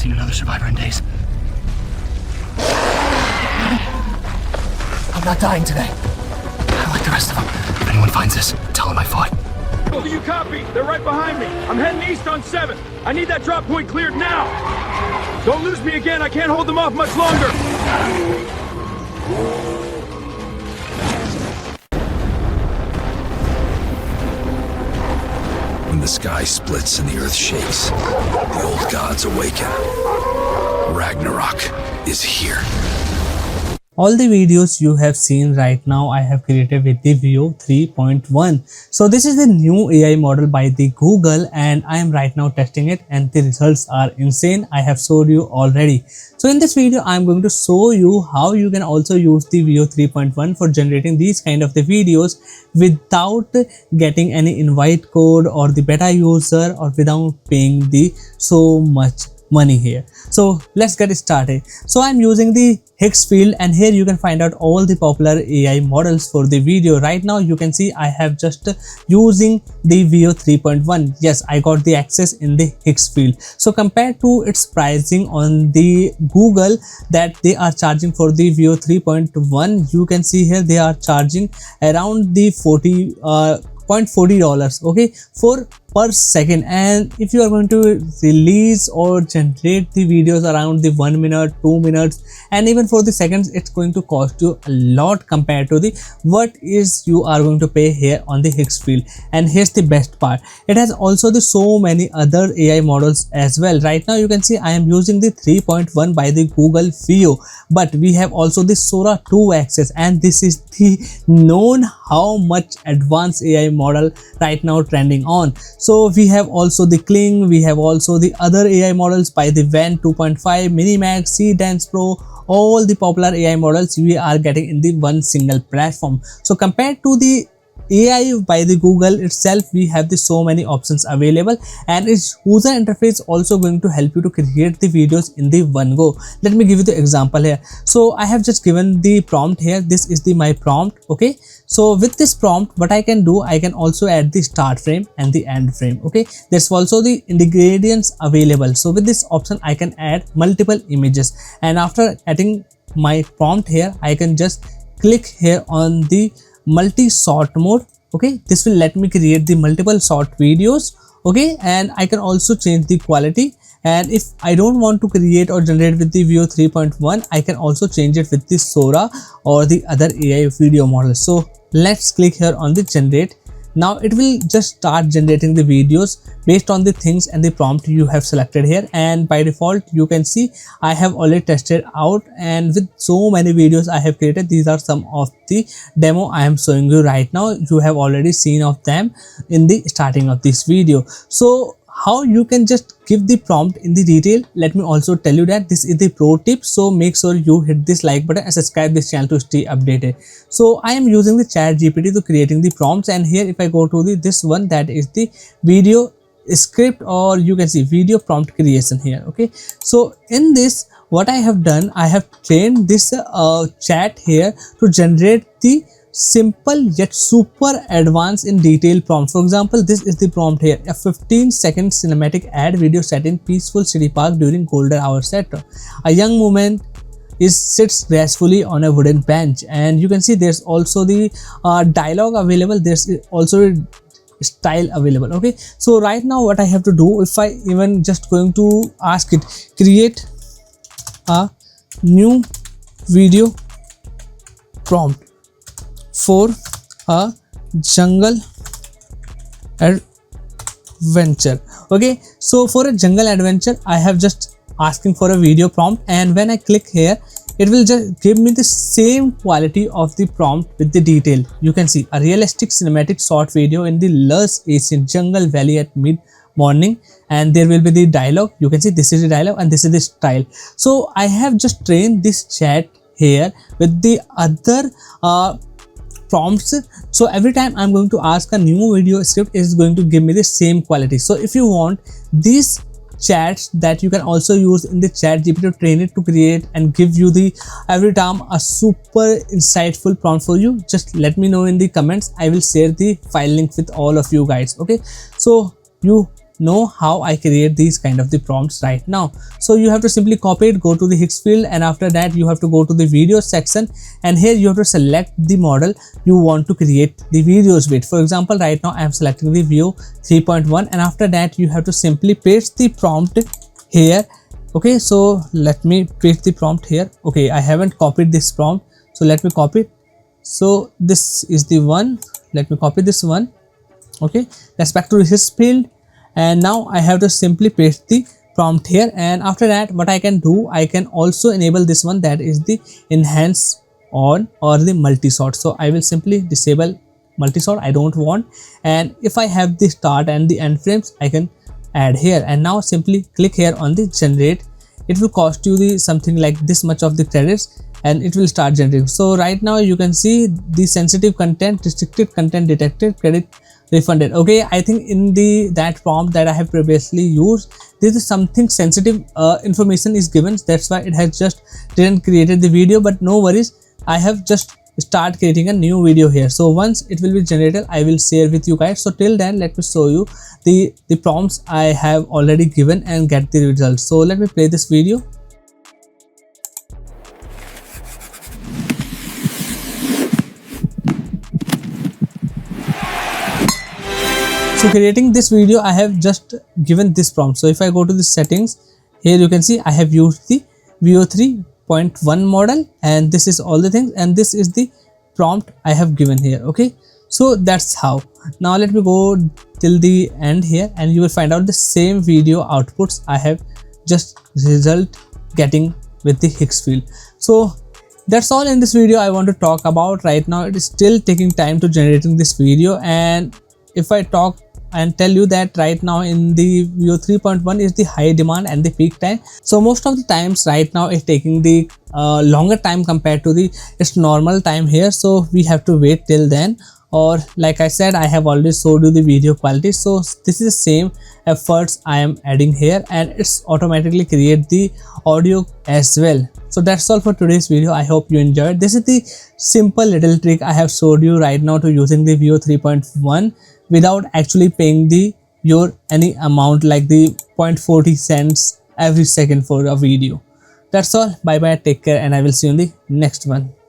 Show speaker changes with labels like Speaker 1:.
Speaker 1: seen another survivor in days. I'm not dying today. I like the rest of them. If anyone finds this, tell them I fought.
Speaker 2: Oh, do you copy? They're right behind me. I'm heading east on 7th. I need that drop point cleared now. Don't lose me again. I can't hold them off much longer.
Speaker 3: When the sky splits and the earth shakes, the old gods awaken. Ragnarok is here.
Speaker 4: All the videos you have seen right now I have created with the VEO 3.1. So this is the new AI model by the Google and I am right now testing it and the results are insane. I have showed you already. So in this video I am going to show you how you can also use the VEO 3.1 for generating these kind of the videos without getting any invite code or the beta user or without paying the so much money here. So let's get started. So I'm using the Higgsfield and here you can find out all the popular AI models for the video. Right now you can see I have just using the VEO 3.1. Yes, I got the access in the Higgsfield. So compared to its pricing on the Google that they are charging for the VEO 3.1, you can see here they are charging around the $40, okay, for per second. And if you are going to release or generate the videos around the 1 minute, 2 minutes, and even for the seconds, it's going to cost you a lot compared to the what is you are going to pay here on the Higgsfield. And here's the best part, it has also the so many other AI models as well. Right now you can see I am using the 3.1 by the Google VEO, but we have also the Sora 2 access, and this is the known how much advanced AI model right now trending on. So we have also the Kling, we have also the other AI models by the Van 2.5, Minimax, C Dance Pro, all the popular AI models we are getting in the one single platform. So compared to the AI by the Google itself, we have the so many options available, and its user interface also going to help you to create the videos in the one go. Let me give you the example here. So I have just given the prompt here. This is the my prompt, okay. So with this prompt, what I can do, I can also add the start frame and the end frame, okay. There's also the ingredients available. So with this option I can add multiple images, and after adding my prompt here, I can just click here on the multi-shot mode, okay. This will let me create the multiple short videos, okay, and I can also change the quality. And if I don't want to create or generate with the VEO 3.1, I can also change it with the Sora or the other AI video model. So let's click here on the generate. Now it will just start generating the videos based on the things and the prompt you have selected here. And by default you can see I have already tested out, and with so many videos I have created, these are some of the demo I am showing you right now. You have already seen of them in the starting of this video. So how you can just give the prompt in the detail, let me also tell you that this is the pro tip. So make sure you hit this like button and subscribe this channel to stay updated. So I am using the ChatGPT to creating the prompts, and here if I go to the this one, that is the video script, or you can see video prompt creation here, okay. So in this, what I have done, I have trained this chat here to generate the simple yet super advanced in detail prompt. For example, this is the prompt here: a 15-second cinematic ad video set in peaceful city park during golden hour set. A young woman sits gracefully on a wooden bench, and you can see there's also the dialogue available. There's also style available, okay. So right now what I have to do, if I even just going to ask it, create a new video prompt for a jungle adventure, okay. So for a jungle adventure I have just asking for a video prompt, and when I click here, it will just give me the same quality of the prompt with the detail. You can see a realistic cinematic short video in the lush ancient jungle valley at mid morning, and there will be the dialogue. You can see this is the dialogue and this is the style. So I have just trained this chat here with the other prompts. So every time I'm going to ask a new video script, is going to give me the same quality. So if you want these chats that you can also use in the ChatGPT to train it to create and give you the every time a super insightful prompt for you, just let me know in the comments. I will share the file link with all of you guys, okay. So you know how I create these kind of the prompts right now. So you have to simply copy it, go to the Higgsfield, and after that you have to go to the video section, and here you have to select the model you want to create the videos with. For example, right now I am selecting the VEO 3.1, and after that you have to simply paste the prompt here. Okay, so let me paste the prompt here. Okay, I haven't copied this prompt, so let me copy it. So this is the one, let me copy this one. Okay, let's back to Higgsfield, and now I have to simply paste the prompt here, and after that what I can do, I can also enable this one, that is the enhance on or the multi-shot. So I will simply disable multi-shot, I don't want, and if I have the start and the end frames, I can add here, and now simply click here on the generate. It will cost you the something like this much of the credits, and it will start generating. So right now you can see the sensitive content, restricted content detected, credit refunded. Okay, I think in that prompt that I have previously used, this is something sensitive information is given, that's why it has just didn't created the video, but no worries, I have just start creating a new video here. So once it will be generated, I will share with you guys. So till then, let me show you the prompts I have already given and get the results. So let me play this video. So creating this video, I have just given this prompt. So if I go to the settings, here you can see I have used the VEO 3.1 model, and this is all the things, and this is the prompt I have given here. Okay, so that's how. Now let me go till the end here, and you will find out the same video outputs I have just result getting with the Higgsfield. So that's all in this video I want to talk about. Right now it is still taking time to generating this video, and if I talk and tell you that right now in the VEO 3.1 is the high demand and the peak time. So most of the times right now it's taking the longer time compared to its normal time here, so we have to wait till then. Or like I said, I have already showed you the video quality, so this is the same efforts I am adding here, and it's automatically create the audio as well. So that's all for today's video. I hope you enjoyed. This is the simple little trick I have showed you right now to using the VEO 3.1 without actually paying your any amount like the 0.40 cents every second for a video. That's all. Bye bye, take care, and I will see you in the next one.